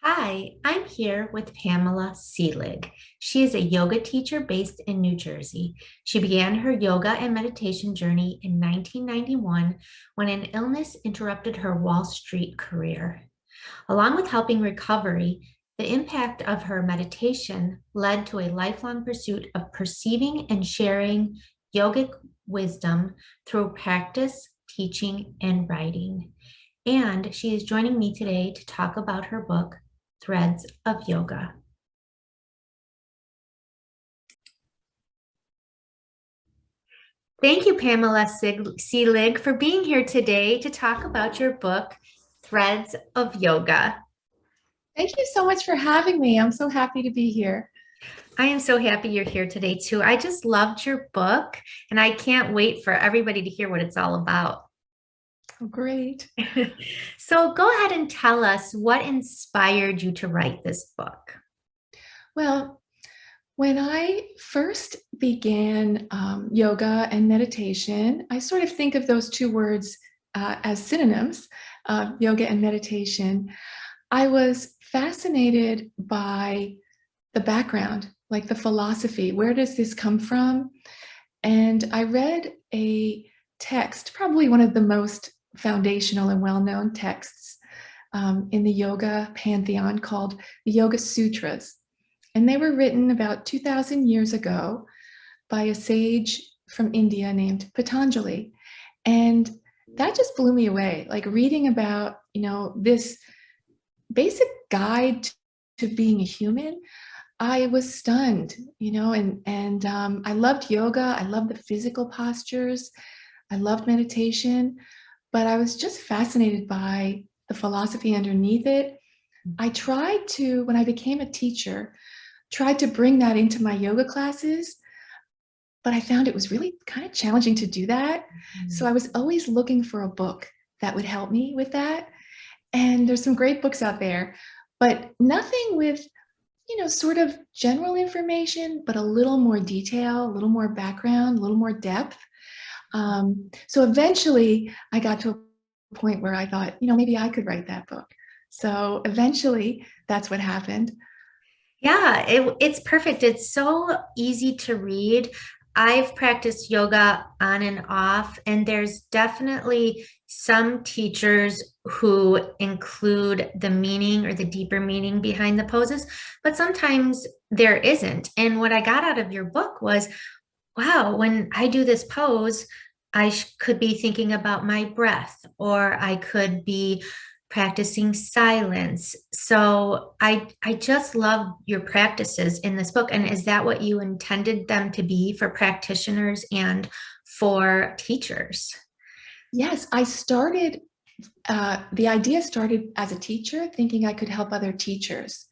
Hi, I'm here with Pamela Seelig. She is a yoga teacher based in New Jersey. She began her yoga and meditation journey in 1991 when an illness interrupted her Wall Street career. Along with helping recovery, the impact of her meditation led to a lifelong pursuit of perceiving and sharing yogic wisdom through practice, teaching, and writing. And she is joining me today to talk about her book, Threads of Yoga. Thank you, Pamela Seelig, for being here today to talk about your book, Threads of Yoga. Thank you so much for having me. I'm so happy to be here. I am so happy you're here today, too. I just loved your book, and I can't wait for everybody to hear what it's all about. Oh, great. So go ahead and tell us what inspired you to write this book. Well, when I first began yoga and meditation, I sort of think of those two words as synonyms, yoga and meditation. I was fascinated by the background, like the philosophy. Where does this come from? And I read a text, probably one of the most foundational and well-known texts in the yoga pantheon, called the Yoga Sutras. And they were written about 2,000 years ago by a sage from India named Patanjali. And that just blew me away, like reading about, this basic guide to being a human. I was stunned, and I loved yoga. I loved the physical postures. I loved meditation, but I was just fascinated by the philosophy underneath it. I tried to, when I became a teacher, tried to bring that into my yoga classes, but I found it was really kind of challenging to do that. So I was always looking for a book that would help me with that. And there's some great books out there, but nothing with sort of general information, but a little more detail, a little more background, a little more depth. So eventually I got to a point where I thought, maybe I could write that book. So eventually that's what happened. Yeah, it's perfect. It's so easy to read. I've practiced yoga on and off, and there's definitely some teachers who include the meaning or the deeper meaning behind the poses, but sometimes there isn't. And what I got out of your book was, wow, when I do this pose, could be thinking about my breath, or I could be practicing silence. So I just love your practices in this book. And is that what you intended them to be for practitioners and for teachers? Yes, the idea started as a teacher, thinking I could help other teachers.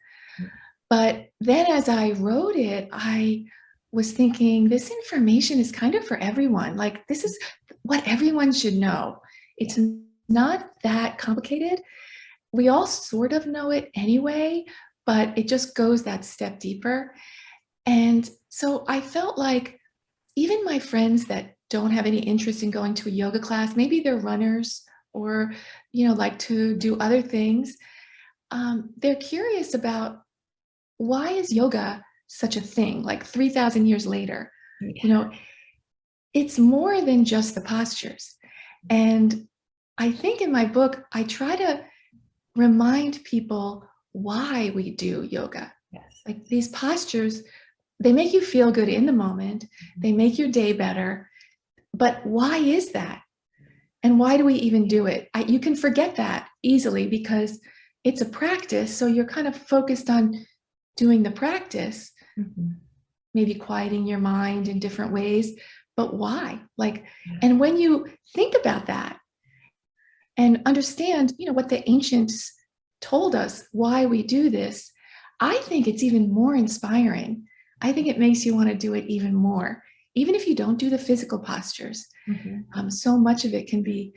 But then as I wrote it, I was thinking this information is kind of for everyone. Like, this is what everyone should know. It's not that complicated. We all sort of know it anyway, but it just goes that step deeper. And so I felt like even my friends that don't have any interest in going to a yoga class, maybe they're runners or, like to do other things, they're curious about, why is yoga such a thing, like 3,000 years later? Yeah. It's more than just the postures. And I think in my book, I try to remind people why we do yoga. Yes. Like, these postures, they make you feel good in the moment. They make your day better. But why is that? And why do we even do it? You can forget that easily because it's a practice. So you're kind of focused on doing the practice, maybe quieting your mind in different ways. But why? And when you think about that and understand, what the ancients told us, why we do this, I think it's even more inspiring. I think it makes you want to do it even more, even if you don't do the physical postures. So much of it can be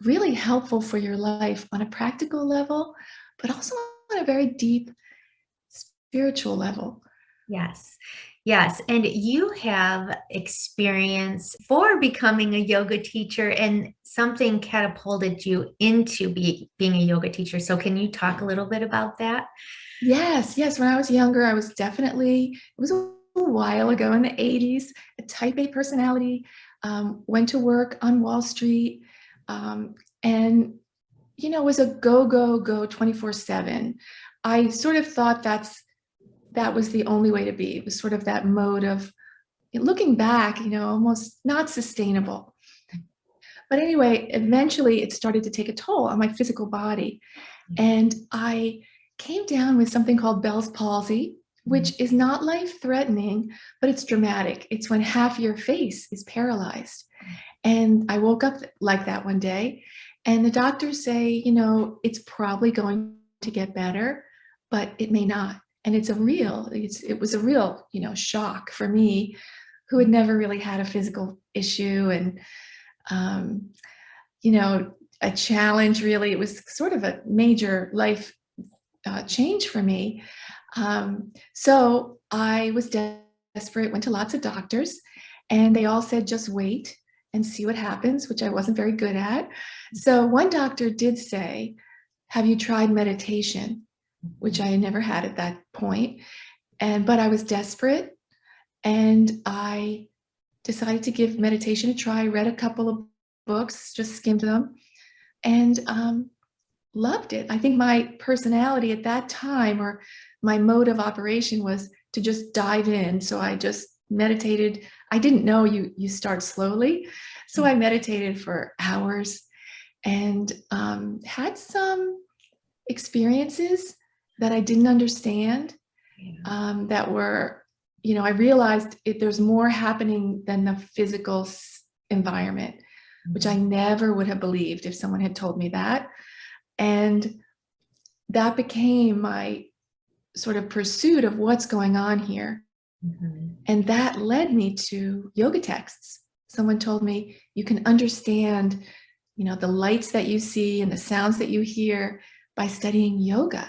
really helpful for your life on a practical level, but also on a very deep spiritual level. Yes. Yes. And you have experience for becoming a yoga teacher, and something catapulted you into being a yoga teacher. So can you talk a little bit about that? Yes, yes. When I was younger, I was definitely, it was a while ago in the 80s, a type A personality, went to work on Wall Street, and, was a go, go, go 24/7. I sort of thought that was the only way to be. It was sort of that mode of looking back, almost not sustainable. But anyway, eventually it started to take a toll on my physical body. And I came down with something called Bell's palsy, which is not life threatening, but it's dramatic. It's when half your face is paralyzed. And I woke up like that one day, and the doctors say, it's probably going to get better, but it may not. And it was a real, shock for me, who had never really had a physical issue, and um, you know, a challenge, really. It was sort of a major life change for me. So I was desperate, went to lots of doctors, and they all said, just wait and see what happens, which I wasn't very good at. So one doctor did say, have you tried meditation? Which I never had at that point. But I was desperate, and I decided to give meditation a try. I read a couple of books, just skimmed them, and loved it. I think my personality at that time, or my mode of operation, was to just dive in. So I just meditated. I didn't know you start slowly. So I meditated for hours, and had some experiences that I didn't understand, that were, I realized there's more happening than the physical environment, which I never would have believed if someone had told me that. And that became my sort of pursuit of what's going on here. And that led me to yoga texts. Someone told me, you can understand, the lights that you see and the sounds that you hear by studying yoga,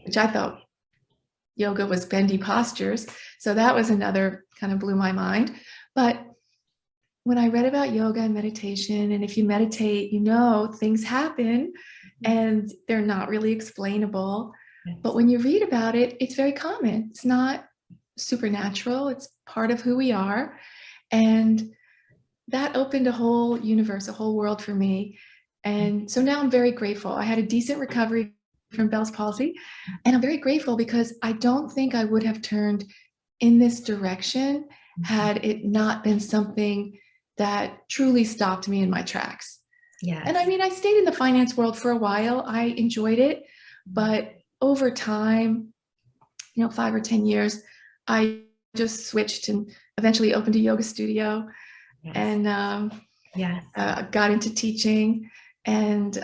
which I thought yoga was bendy postures. So that was another, kind of blew my mind. But when I read about yoga and meditation, and if you meditate, things happen and they're not really explainable. But when you read about it, it's very common. It's not supernatural. It's part of who we are. And that opened a whole universe, a whole world for me. And so now I'm very grateful. I had a decent recovery from Bell's palsy, and I'm very grateful because I don't think I would have turned in this direction had it not been something that truly stopped me in my tracks. Yes. And I mean, I stayed in the finance world for a while. I enjoyed it, but over time, 5 or 10 years, I just switched and eventually opened a yoga studio. Yes. And got into teaching, and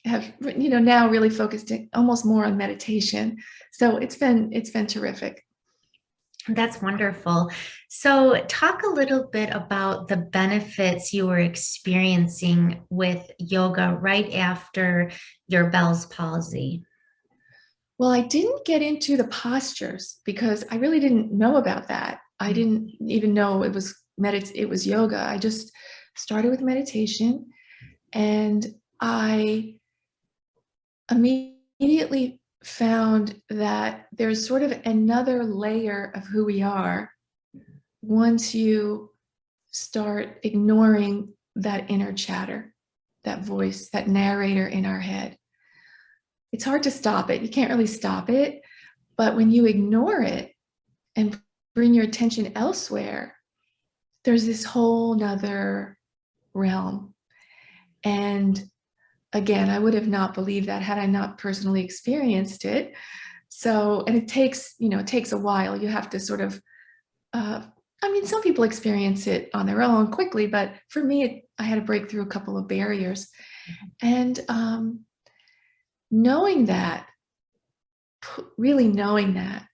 have now really focused almost more on meditation. So it's been terrific. That's wonderful. So talk a little bit about the benefits you were experiencing with yoga right after your Bell's palsy. Well, I didn't get into the postures because I really didn't know about that. I didn't even know it was yoga. I just started with meditation, and I immediately found that there's sort of another layer of who we are once you start ignoring that inner chatter, that voice, that narrator in our head. It's hard to stop it. You can't really stop it. But when you ignore it and bring your attention elsewhere, there's this whole nother realm. And again, I would have not believed that had I not personally experienced it. So, and it takes a while. You have to sort of, some people experience it on their own quickly, but for me, I had to break through a couple of barriers. And really knowing that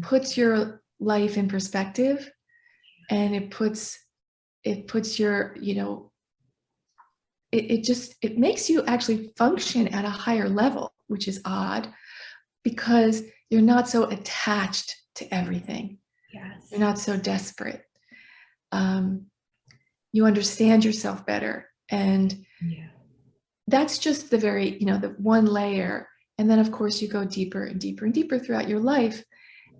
puts your life in perspective, and it puts your, it makes you actually function at a higher level, which is odd because you're not so attached to everything. You're Yes. not so desperate. Um, you understand yourself better. And Yeah. that's just the very, the one layer. And then, of course, you go deeper and deeper and deeper throughout your life.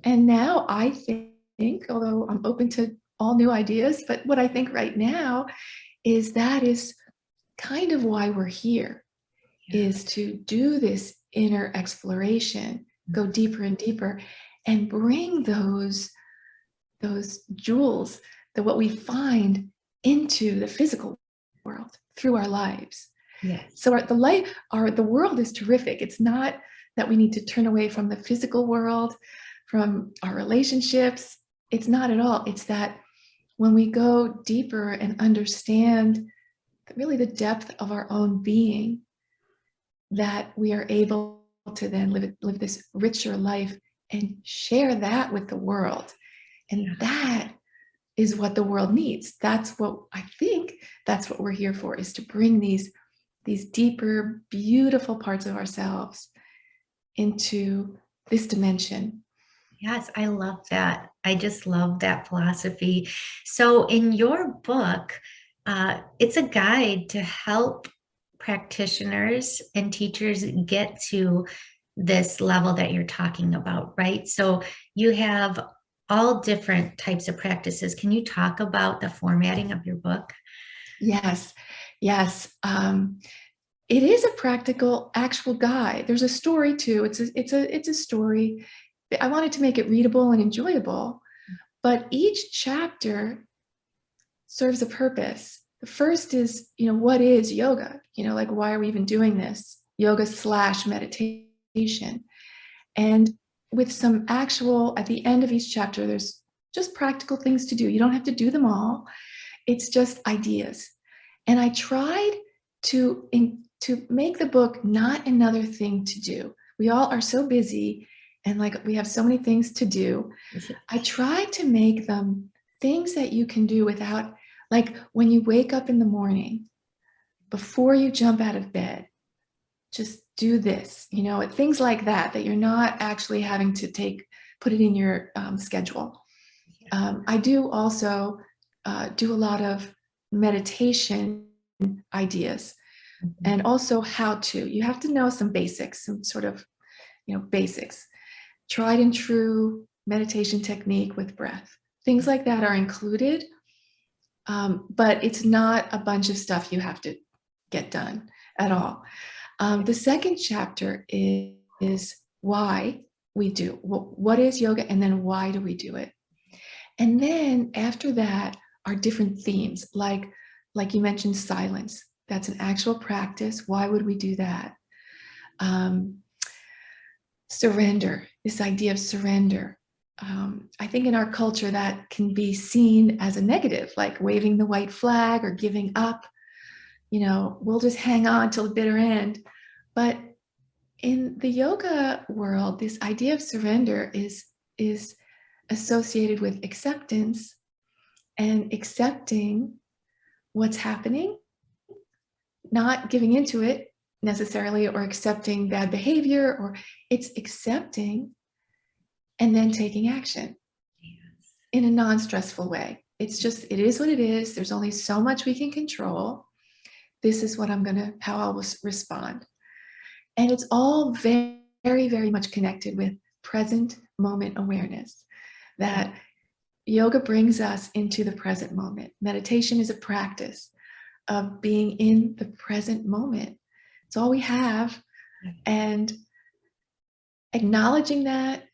And now I think, although I'm open to all new ideas, but what I think right now is that is kind of why we're here, Yeah. is to do this inner exploration, go deeper and deeper, and bring those jewels, that what we find, into the physical world through our lives. Yes. So the world is terrific. It's not that we need to turn away from the physical world, from our relationships. It's not at all. It's that when we go deeper and understand really the depth of our own being, that we are able to then live this richer life and share that with the world. And that is what the world needs. That's what I think, that's what we're here for, is to bring these deeper, beautiful parts of ourselves into this dimension. Yes, I love that. I just love that philosophy. So, in your book, it's a guide to help practitioners and teachers get to this level that you're talking about, right? So, you have all different types of practices. Can you talk about the formatting of your book? Yes, yes. It is a practical, actual guide. There's a story too. It's a story. I wanted to make it readable and enjoyable, but each chapter serves a purpose. The first is, what is yoga? Like, why are we even doing this? Yoga / meditation. And with some actual, at the end of each chapter, there's just practical things to do. You don't have to do them all. It's just ideas. And I tried to make the book not another thing to do. We all are so busy, and like we have so many things to do. I tried to make them things that you can do without, like when you wake up in the morning, before you jump out of bed, just do this, things like that, that you're not actually having to put it in your schedule. I do also do a lot of meditation ideas, and also you have to know some basics, some sort of, basics, tried and true meditation technique with breath. Things like that are included, but it's not a bunch of stuff you have to get done at all. The second chapter is why we do. What is yoga, and then why do we do it? And then after that are different themes, like you mentioned, silence. That's an actual practice. Why would we do that? Surrender, this idea of surrender. I think in our culture that can be seen as a negative, like waving the white flag or giving up. We'll just hang on till the bitter end. But in the yoga world, this idea of surrender is associated with acceptance, and accepting what's happening, not giving into it necessarily, or accepting bad behavior, or it's accepting and then taking action in a non-stressful way. It's just, it is what it is. There's only so much we can control. This is how I'll respond. And it's all very, very, very much connected with present moment awareness, that yoga brings us into the present moment. Meditation is a practice of being in the present moment. It's all we have. And acknowledging that,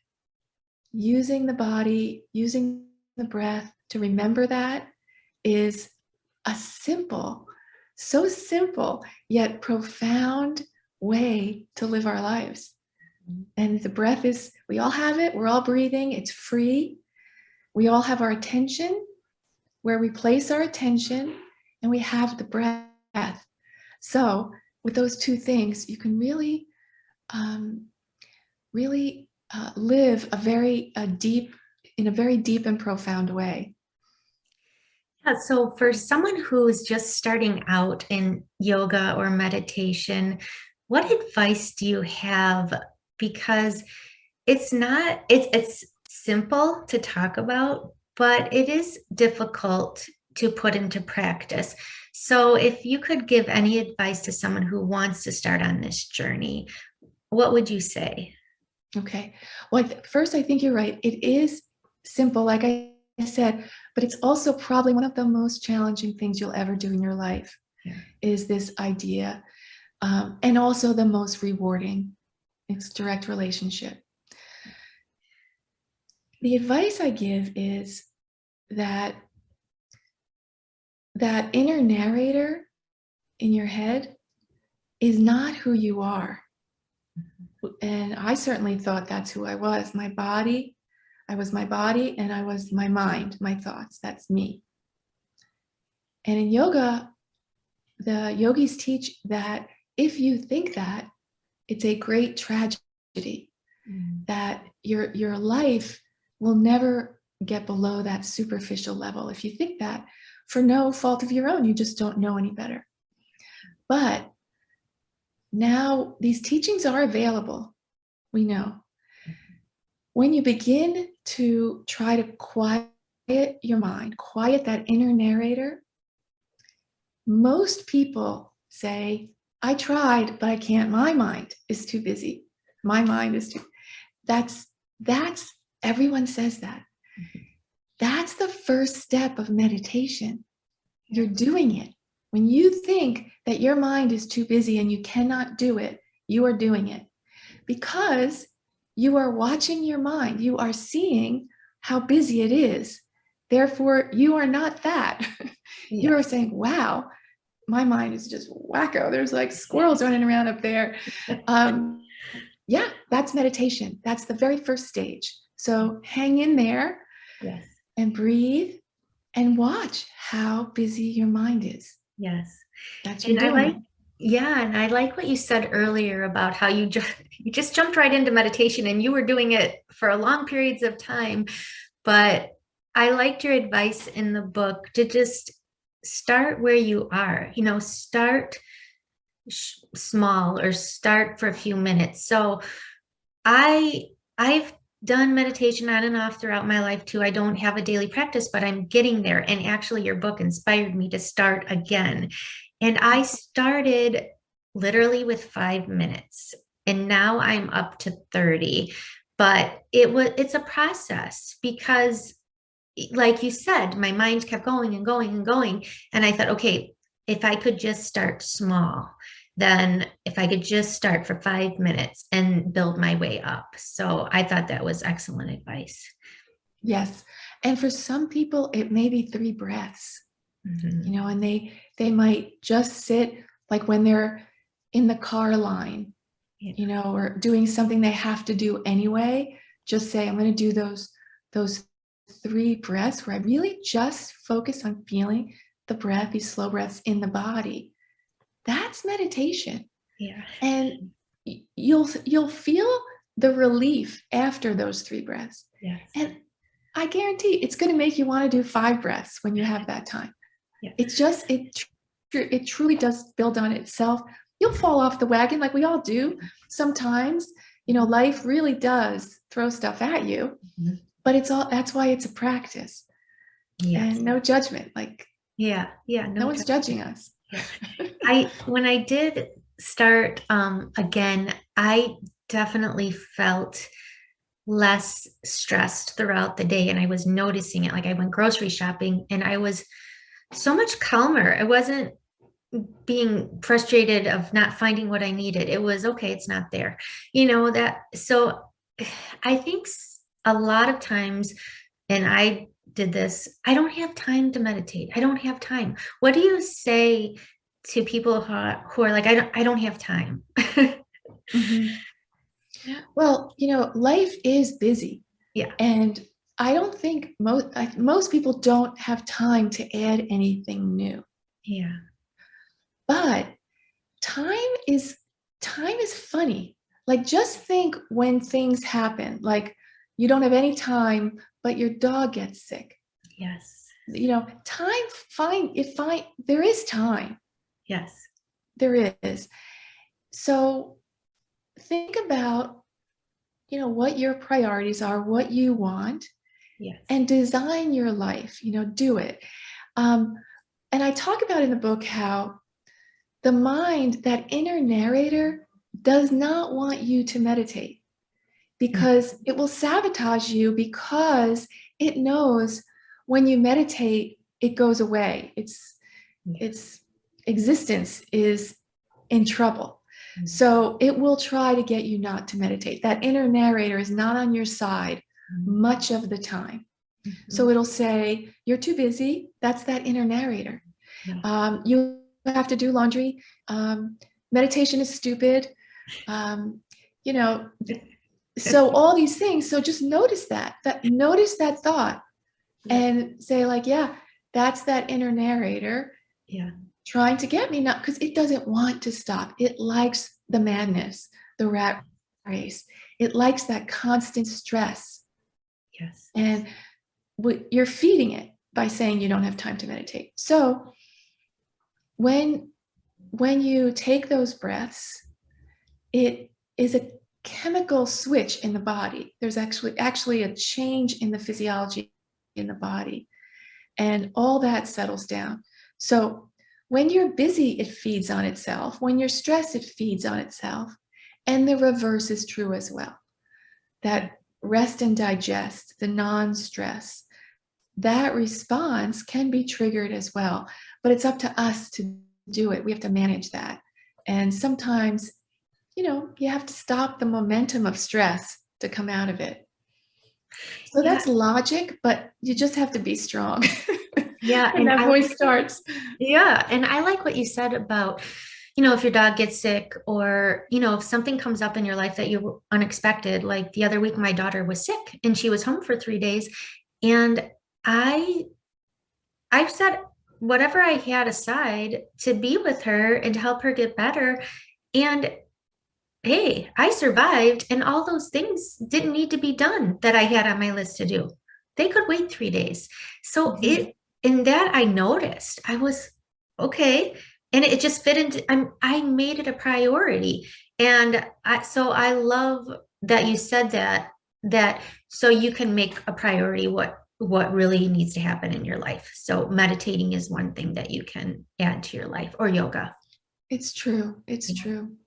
using the body, using the breath to remember that, is a so simple, yet profound way to live our lives. And the breath is, we all have it, we're all breathing, it's free. We all have our attention, where we place our attention, and we have the breath. So with those two things, you can really, live in a very deep and profound way. Yeah, so for someone who's just starting out in yoga or meditation, what advice do you have? Because it's not, it's simple to talk about, but it is difficult to put into practice. So, if you could give any advice to someone who wants to start on this journey, what would you say? Okay. Well, first, I think you're right. It is simple, like I said, but it's also probably one of the most challenging things you'll ever do in your life Yeah. is this idea. And also the most rewarding. It's direct relationship. The advice I give is that that inner narrator in your head is not who you are. And I certainly thought that's who I was. My body, I was my body, and I was my mind, my thoughts. That's me. And in yoga, the yogis teach that if you think that, it's a great tragedy, that your life will never get below that superficial level. If you think that, for no fault of your own, you just don't know any better. But now these teachings are available, we know. When you begin to try to quiet your mind, quiet that inner narrator, most people say, I tried, but I can't. My mind is too busy. My mind is too. That's everyone says that. That's the first step of meditation. You're doing it. When you think that your mind is too busy and you cannot do it, you are doing it because you are watching your mind. You are seeing how busy it is. Therefore, you are not that. You are saying, wow, my mind is just wacko. There's like squirrels running around up there. Yeah, that's meditation. That's the very first stage. So hang in there and breathe and watch how busy your mind is. Yes. That's you And I doing like, it. yeah, and I like what you said earlier about how you just jumped right into meditation and you were doing it for long periods of time. But I liked your advice in the book to just start where you are, start small or start for a few minutes. So I've done meditation on and off throughout my life too. I don't have a daily practice, but I'm getting there. And actually, your book inspired me to start again. And I started literally with 5 minutes, and now I'm up to 30. But it's a process because, like you said, my mind kept going and going and going. And I thought, okay, if I could just start small, then if I could just start for 5 minutes and build my way up. So I thought that was excellent advice. Yes. And for some people, it may be 3 breaths, and they might just sit like when they're in the car line, or doing something they have to do anyway. Just say, I'm going to do those 3 breaths where I really just focus on feeling the breath, these slow breaths in the body. That's meditation. Yeah. And you'll feel the relief after those 3 breaths. Yes. And I guarantee it's going to make you want to do 5 breaths when you have that time. Yeah. It's just, it truly does build on itself. You'll fall off the wagon like we all do. Sometimes, life really does throw stuff at you, but that's why it's a practice. Yes. And no judgment. Like, no one's judging us. When I did start again, I definitely felt less stressed throughout the day, and I was noticing it. Like I went grocery shopping and I was so much calmer. I wasn't being frustrated of not finding what I needed. It was okay, it's not there. So I think a lot of times, and I did this, I don't have time to meditate. I don't have time. What do you say to people who are like, I don't have time? Mm-hmm. Well, life is busy. Yeah. And I don't think most people don't have time to add anything new. Yeah. But time is funny. Like just think when things happen, like you don't have any time, but your dog gets sick. Yes. There is time. Yes. There is. So think about what your priorities are, what you want, Yes. and design your life, do it. Um, and I talk about in the book how the mind, that inner narrator, does not want you to meditate Mm. because it will sabotage you, because it knows when you meditate, it goes away. Yeah. Its existence is in trouble. Mm. So it will try to get you not to meditate. That inner narrator is not on your side Mm. much of the time. So Mhm. it'll say, you're too busy. That's that inner narrator. Yeah. You have to do laundry. Meditation is stupid. Um, you know, so all these things. So just notice that thought Yeah. and say like, yeah, that's that inner narrator Yeah. trying to get me, not because it doesn't want to stop. It likes the madness, the rat race. It likes that constant stress. Yes. And you're feeding it by saying you don't have time to meditate. So when you take those breaths, it is a chemical switch in the body. There's actually a change in the physiology in the body, and all that settles down. So when you're busy, it feeds on itself. When you're stressed, it feeds on itself. And the reverse is true as well. That rest and digest, the non-stress, that response can be triggered as well. But it's up to us to do it. We have to manage that. And sometimes, you have to stop the momentum of stress to come out of it. So Yeah. that's logic, but you just have to be strong. Yeah. And that voice starts. Yeah. And I like what you said about, if your dog gets sick or, if something comes up in your life that you unexpected, like the other week, my daughter was sick and she was home for 3 days. And I, I've set whatever I had aside to be with her and to help her get better. And hey, I survived, and all those things didn't need to be done that I had on my list to do. They could wait 3 days. So Mhm. in that I noticed, I was okay. And it just fit into, I made it a priority. And so I love that you said that so you can make a priority what really needs to happen in your life. So meditating is one thing that you can add to your life, or yoga. It's true. It's true.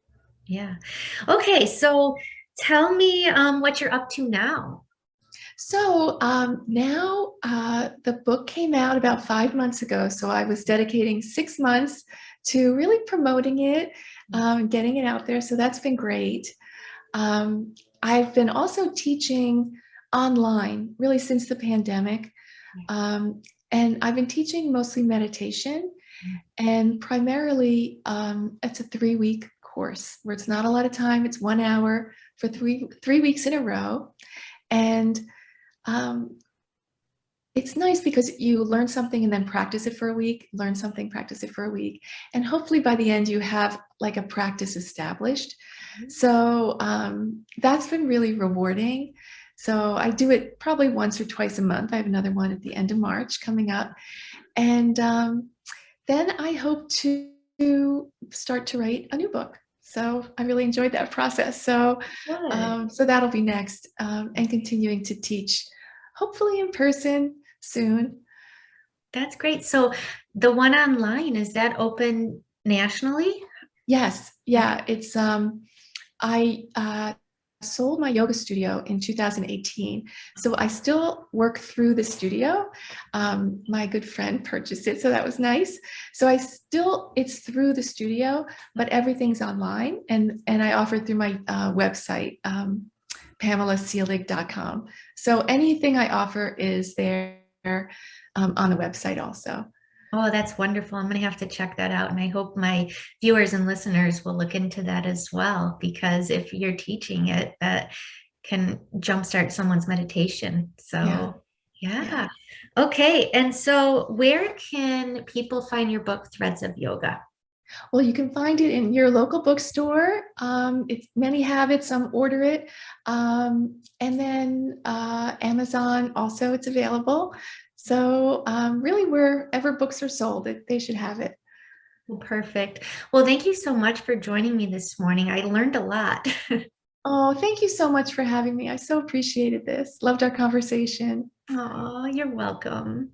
Yeah. Okay, so tell me what you're up to now. So now the book came out about 5 months ago. So I was dedicating 6 months to really promoting it, getting it out there. So that's been great. Um, I've been also teaching online really since the pandemic. Um, and I've been teaching mostly meditation, and primarily it's a 3-week course where it's not a lot of time. It's 1 hour for three weeks in a row. And um, it's nice because you learn something and then practice it for a week, learn something, practice it for a week. And hopefully by the end, you have like a practice established. So that's been really rewarding. So I do it probably once or twice a month. I have another one at the end of March coming up. And then I hope to start to write a new book. So I really enjoyed that process. So, Good. so that'll be next, and continuing to teach, hopefully in person soon. That's great. So the one online, is that open nationally? Yes, Okay. yeah, it's I sold my yoga studio in 2018. So I still work through the studio. My good friend purchased it, so that was nice. So it's through the studio, but everything's online, and I offer through my website, PamelaSeelig.com. So anything I offer is there on the website also. Oh, that's wonderful. I'm going to have to check that out. And I hope my viewers and listeners will look into that as well, because if you're teaching it, that can jumpstart someone's meditation. Yeah, So, yeah. yeah. Okay. And so, where can people find your book, Threads of Yoga? Well, you can find it in your local bookstore. Many have it, some order it. And then Amazon also, it's available. So really wherever books are sold, they should have it. Well, perfect. Well, thank you so much for joining me this morning. I learned a lot. Oh, thank you so much for having me. I so appreciated this. Loved our conversation. Oh, you're welcome.